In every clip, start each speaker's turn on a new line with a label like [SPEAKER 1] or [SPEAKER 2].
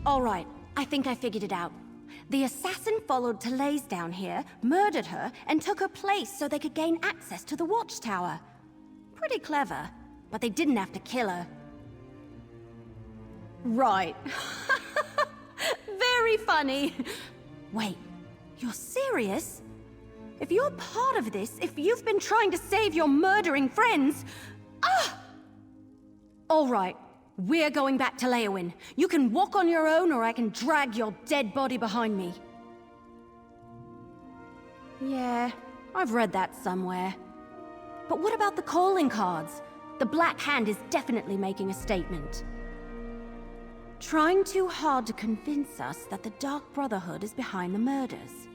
[SPEAKER 1] All right, I think I figured it out. The assassin followed Therese down here, murdered her, and took her place so they could gain access to the watchtower. Pretty clever, but they didn't have to kill her. Right. Very funny. Wait, you're serious? If you're part of this, if you've been trying to save your murdering friends... Ah! All right, we're going back to Leowin. You can walk on your own, or I can drag your dead body behind me. Yeah, I've read that somewhere. But what about the calling cards? The Black Hand is definitely making a statement. Trying too hard to convince us that the Dark Brotherhood is behind the murders.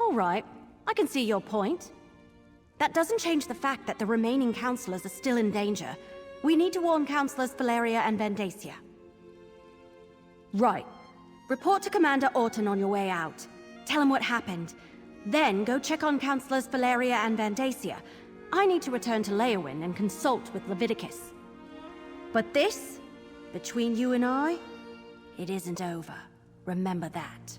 [SPEAKER 1] All right, I can see your point. That doesn't change the fact that the remaining counselors are still in danger. We need to warn Councilors Valeria and Vandacia. Right. Report to Commander Orton on your way out. Tell him what happened. Then go check on Councilors Valeria and Vandacia. I need to return to Leowin and consult with Leviticus. But this, between you and I, it isn't over. Remember that.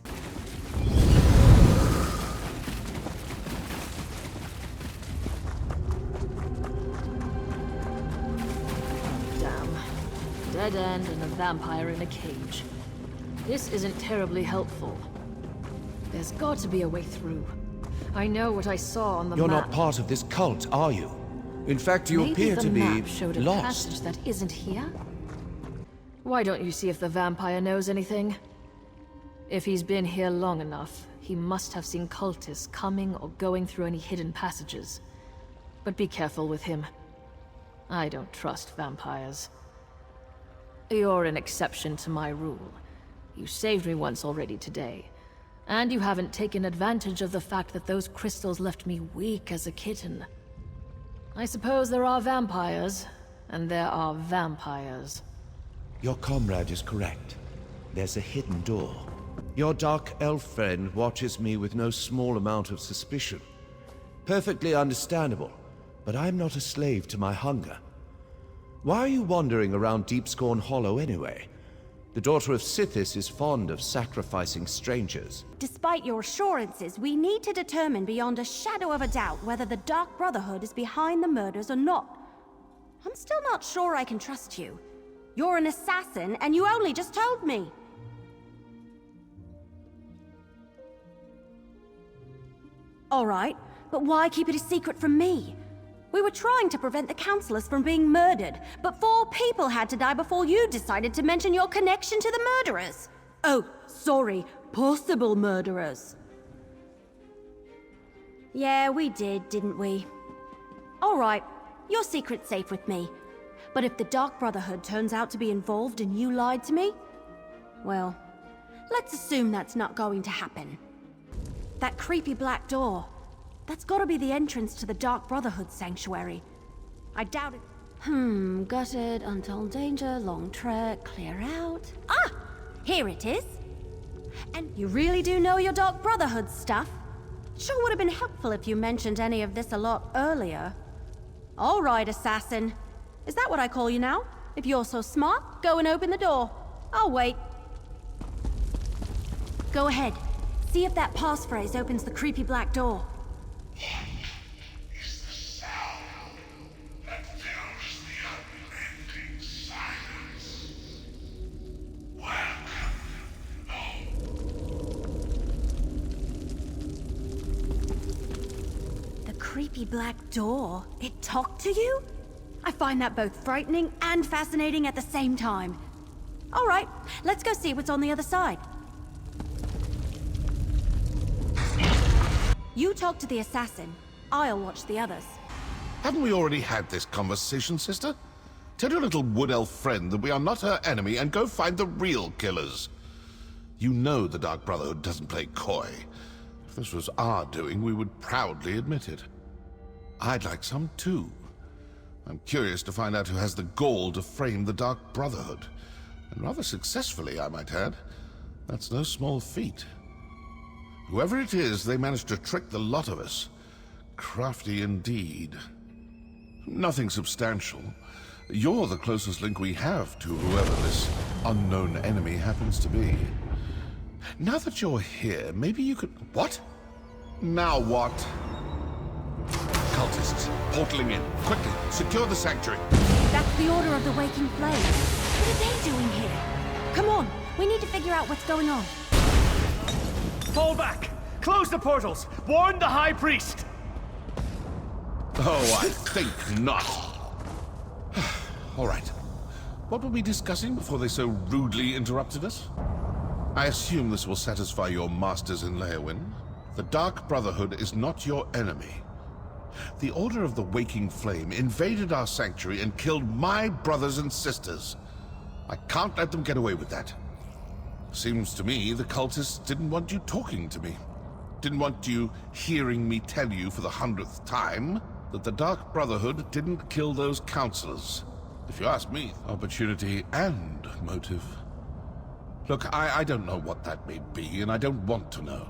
[SPEAKER 2] Dead end and a vampire in a cage. This isn't terribly helpful. There's got to be a way through. I know what I saw on the map.
[SPEAKER 3] You're not part of this cult, are you? In fact, you appear to be
[SPEAKER 2] Maybe the map showed a
[SPEAKER 3] lost.
[SPEAKER 2] passage that isn't here? Why don't you see if the vampire knows anything? If he's been here long enough, he must have seen cultists coming or going through any hidden passages. But be careful with him. I don't trust vampires. You're an exception to my rule. You saved me once already today. And you haven't taken advantage of the fact that those crystals left me weak as a kitten. I suppose there are vampires, and there are vampires.
[SPEAKER 3] Your comrade is correct. There's a hidden door. Your dark elf friend watches me with no small amount of suspicion. Perfectly understandable, but I'm not a slave to my hunger. Why are you wandering around Deepscorn Hollow anyway? The daughter of Sithis is fond of sacrificing strangers.
[SPEAKER 1] Despite your assurances, we need to determine beyond a shadow of a doubt whether the Dark Brotherhood is behind the murders or not. I'm still not sure I can trust you. You're an assassin, and you only just told me. All right, but why keep it a secret from me? We were trying to prevent the counselors from being murdered, but 4 people had to die before you decided to mention your connection to the murderers. Oh, sorry, possible murderers. Yeah, we did, didn't we? All right, your secret's safe with me. But if the Dark Brotherhood turns out to be involved and you lied to me, well, let's assume that's not going to happen. That creepy black door. That's gotta be the entrance to the Dark Brotherhood sanctuary. I doubt it. Gutted, untold danger, long trek, clear out. Ah! Here it is. And you really do know your Dark Brotherhood stuff? Sure would have been helpful if you mentioned any of this a lot earlier. All right, assassin. Is that what I call you now? If you're so smart, go and open the door. I'll wait. Go ahead. See if that passphrase opens the creepy black door.
[SPEAKER 4] What is the sound that fills the unending silence? Welcome,
[SPEAKER 1] The creepy black door? It talked to you? I find that both frightening and fascinating at the same time. All right, let's go see what's on the other side. You talk to the assassin. I'll watch the others.
[SPEAKER 4] Haven't we already had this conversation, sister? Tell your little wood elf friend that we are not her enemy and go find the real killers. You know the Dark Brotherhood doesn't play coy. If this was our doing, we would proudly admit it. I'd like some too. I'm curious to find out who has the gall to frame the Dark Brotherhood. And rather successfully, I might add. That's no small feat. Whoever it is, they managed to trick the lot of us. Crafty indeed. Nothing substantial. You're the closest link we have to whoever this unknown enemy happens to be. Now that you're here, maybe you could... What? Now what? Cultists, portaling in. Quickly, secure the sanctuary.
[SPEAKER 1] That's the Order of the Waking Flame. What are they doing here? Come on, we need to figure out what's going on.
[SPEAKER 5] Fall back! Close the portals! Warn the High Priest!
[SPEAKER 4] Oh, I think not. All right. What were we discussing before they so rudely interrupted us? I assume this will satisfy your masters in Leyawind. The Dark Brotherhood is not your enemy. The Order of the Waking Flame invaded our sanctuary and killed my brothers and sisters. I can't let them get away with that. Seems to me the cultists didn't want you talking to me. Didn't want you hearing me tell you for the 100th time that the Dark Brotherhood didn't kill those counselors. If you ask me, opportunity and motive. Look, I don't know what that may be, and I don't want to know.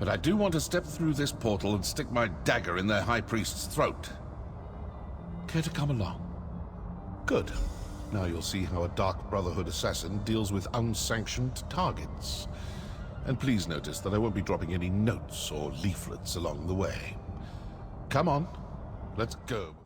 [SPEAKER 4] But I do want to step through this portal and stick my dagger in their High Priest's throat. Care to come along? Good. Now you'll see how a Dark Brotherhood assassin deals with unsanctioned targets. And please notice that I won't be dropping any notes or leaflets along the way. Come on, let's go.